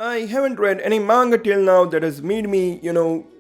I haven't read any manga till now that has made me,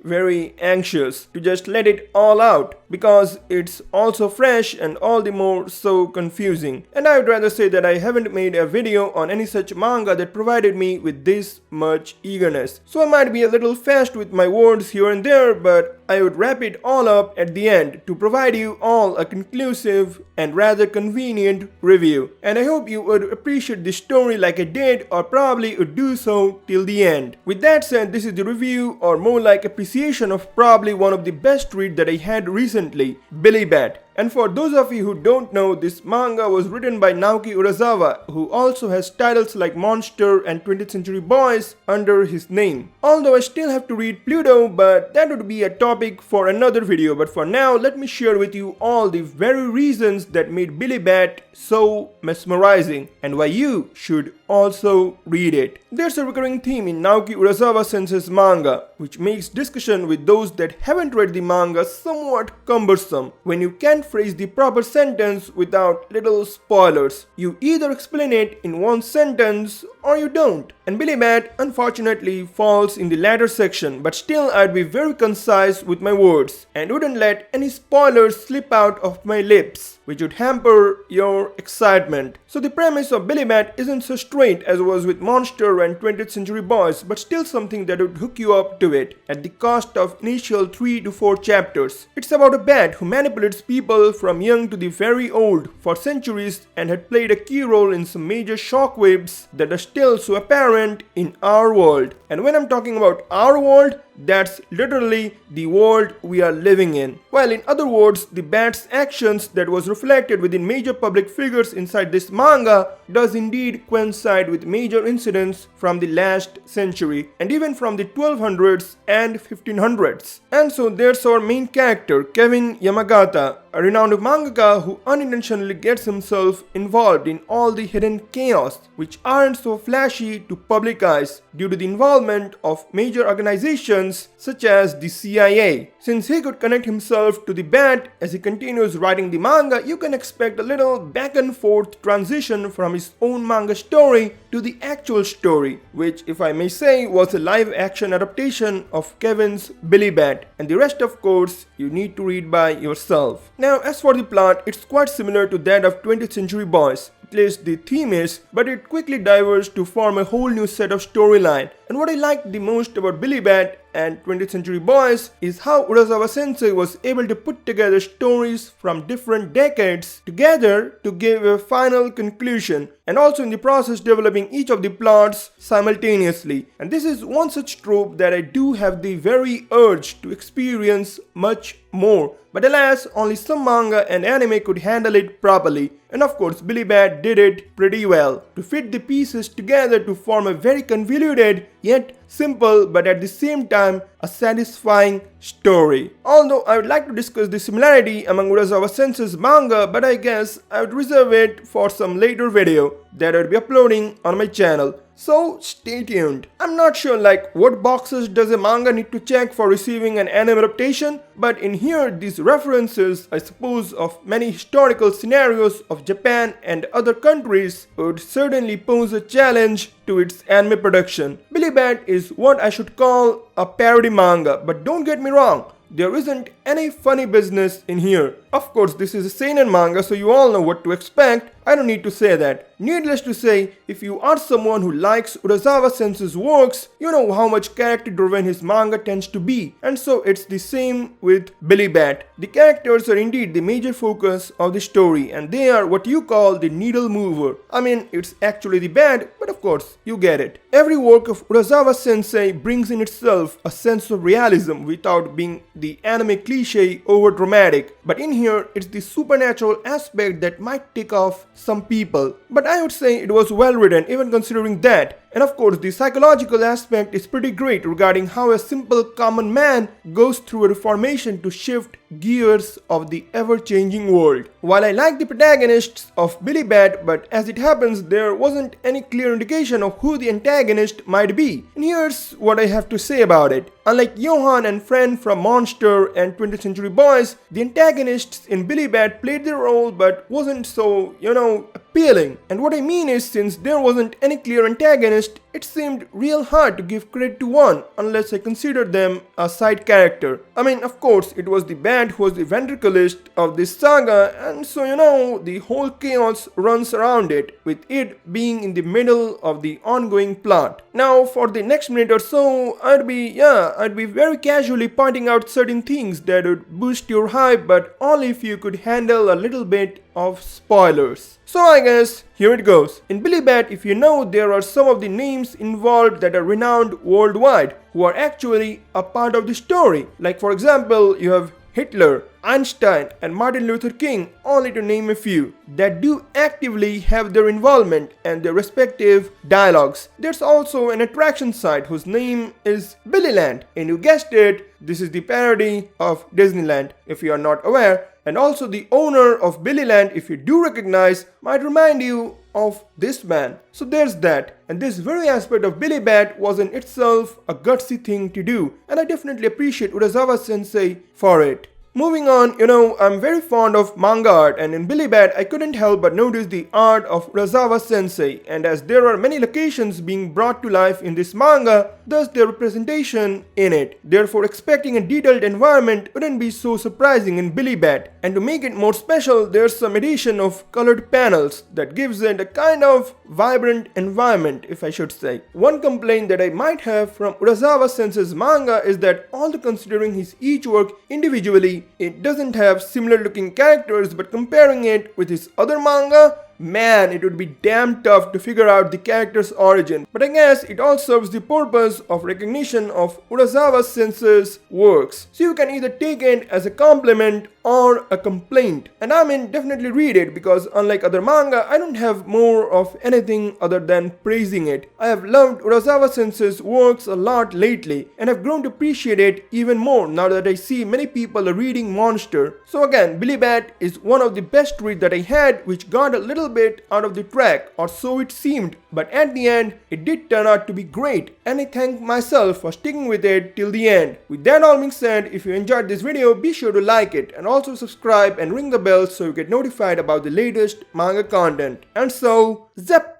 very anxious to just let it all out because it's also fresh and all the more so confusing. And I would rather say that I haven't made a video on any such manga that provided me with this much eagerness. So I might be a little fast with my words here and there, but I would wrap it all up at the end to provide you all a conclusive and rather convenient review. And I hope you would appreciate this story like I did, or probably would do so till the end. With that said, this is the review, or more like appreciation of probably one of the best read that I had recently, Billy Bat. And for those of you who don't know, this manga was written by Naoki Urasawa, who also has titles like Monster and 20th Century Boys under his name. Although I still have to read Pluto, but that would be a topic for another video. But for now, let me share with you all the very reasons that made Billy Bat so mesmerizing and why you should also read it. There's a recurring theme in Naoki Urasawa-sensei's manga, which makes discussion with those that haven't read the manga somewhat cumbersome when you can't phrase the proper sentence without little spoilers. You either explain it in one sentence or you don't. And Billy Bat unfortunately falls in the latter section, but still I'd be very concise with my words and wouldn't let any spoilers slip out of my lips, which would hamper your excitement. So the premise of Billy Bat isn't so straight as was with Monster and 20th Century Boys, but still something that would hook you up to it at the cost of initial 3 to 4 chapters. It's about a bat who manipulates people from young to the very old for centuries and had played a key role in some major shockwaves that are still so apparent in our world. And when I'm talking about our world, that's literally the world we are living in. Well, in other words, the bat's actions that was reflected within major public figures inside this manga does indeed coincide with major incidents from the last century and even from the 1200s and 1500s. And so there's our main character, Kevin Yamagata, a renowned mangaka who unintentionally gets himself involved in all the hidden chaos which aren't so flashy to public eyes due to the involvement of major organizations such as the CIA. Since he could connect himself to the bat as he continues writing the manga, you can expect a little back and forth transition from his own manga story to the actual story, which, if I may say, was a live action adaptation of Kevin's Billy Bat, and the rest of course you need to read by yourself. Now, as for the plot, it's quite similar to that of 20th Century Boys. At least the theme is, but it quickly diverged to form a whole new set of storyline. And what I liked the most about Billy Bat and 20th Century Boys is how Urasawa Sensei was able to put together stories from different decades together to give a final conclusion, and also in the process developing each of the plots simultaneously. And this is one such trope that I do have the very urge to experience much more. But alas, only some manga and anime could handle it properly. And of course, Billy Bat did it pretty well to fit the pieces together to form a very convoluted yet simple but at the same time a satisfying story. Although I would like to discuss the similarity among Urasawa Sensei's manga, but I guess I would reserve it for some later video that I would be uploading on my channel. So stay tuned. I'm not sure what boxes does a manga need to check for receiving an anime adaptation, but in here these references, I suppose, of many historical scenarios of Japan and other countries would certainly pose a challenge to its anime production. Billy Bat is what I should call a parody manga, but don't get me wrong, there isn't any funny business in here. Of course, this is a seinen manga, so you all know what to expect. I don't need to say that. Needless to say, if you are someone who likes Urasawa Sensei's works, you know how much character-driven his manga tends to be. And so it's the same with Billy Bat. The characters are indeed the major focus of the story, and they are what you call the needle mover. I mean, it's actually the bat, but of course, you get it. Every work of Urasawa Sensei brings in itself a sense of realism without being the anime cliche over dramatic. But in here, it's the supernatural aspect that might tick off some people. But I would say it was well written, even considering that. And of course, the psychological aspect is pretty great regarding how a simple common man goes through a reformation to shift gears of the ever-changing world. While I like the protagonists of Billy Bat, but as it happens, there wasn't any clear indication of who the antagonist might be. And here's what I have to say about it. Unlike Johan and Friend from Monster and 20th Century Boys, the antagonists in Billy Bat played their role but wasn't so, appealing. And what I mean is, since there wasn't any clear antagonist, it seemed real hard to give credit to one unless I considered them a side character. I mean, of course, it was the Bat who was the ventriloquist of this saga, and so the whole chaos runs around it, with it being in the middle of the ongoing plot. Now, for the next minute or so, I'd be very casually pointing out certain things that would boost your hype, but only if you could handle a little bit of spoilers. So I guess here it goes. In Billy Bat, if you know, there are some of the names involved that are renowned worldwide, who are actually a part of the story. Like for example, you have Hitler, Einstein, and Martin Luther King, only to name a few, that do actively have their involvement and their respective dialogues. There's also an attraction site whose name is Billyland, and you guessed it, this is the parody of Disneyland, if you are not aware. And also the owner of Billyland, if you do recognize, might remind you of this man. So there's that. And this very aspect of Billy Bat was in itself a gutsy thing to do, and I definitely appreciate Urasawa sensei for it. Moving on, I'm very fond of manga art, and in Billy Bat I couldn't help but notice the art of Urasawa sensei, and as there are many locations being brought to life in this manga, thus their representation in it. Therefore expecting a detailed environment wouldn't be so surprising in Billy Bat. And to make it more special, there's some addition of colored panels that gives it a kind of vibrant environment, if I should say. One complaint that I might have from Urasawa sensei's manga is that although considering his each work individually, it doesn't have similar looking characters, but comparing it with his other manga, man, it would be damn tough to figure out the character's origin. But I guess it all serves the purpose of recognition of Urasawa sensei's works. So you can either take it as a compliment or a complaint. And I mean, definitely read it, because unlike other manga, I don't have more of anything other than praising it. I have loved Urasawa sensei's works a lot lately, and have grown to appreciate it even more now that I see many people are reading Monster. So again, Billy Bat is one of the best reads that I had, which got a little bit out of the track, or so it seemed, but at the end it did turn out to be great, and I thank myself for sticking with it till the end. With that all being said, if you enjoyed this video, be sure to like it and also subscribe and ring the bell so you get notified about the latest manga content. And so, zap!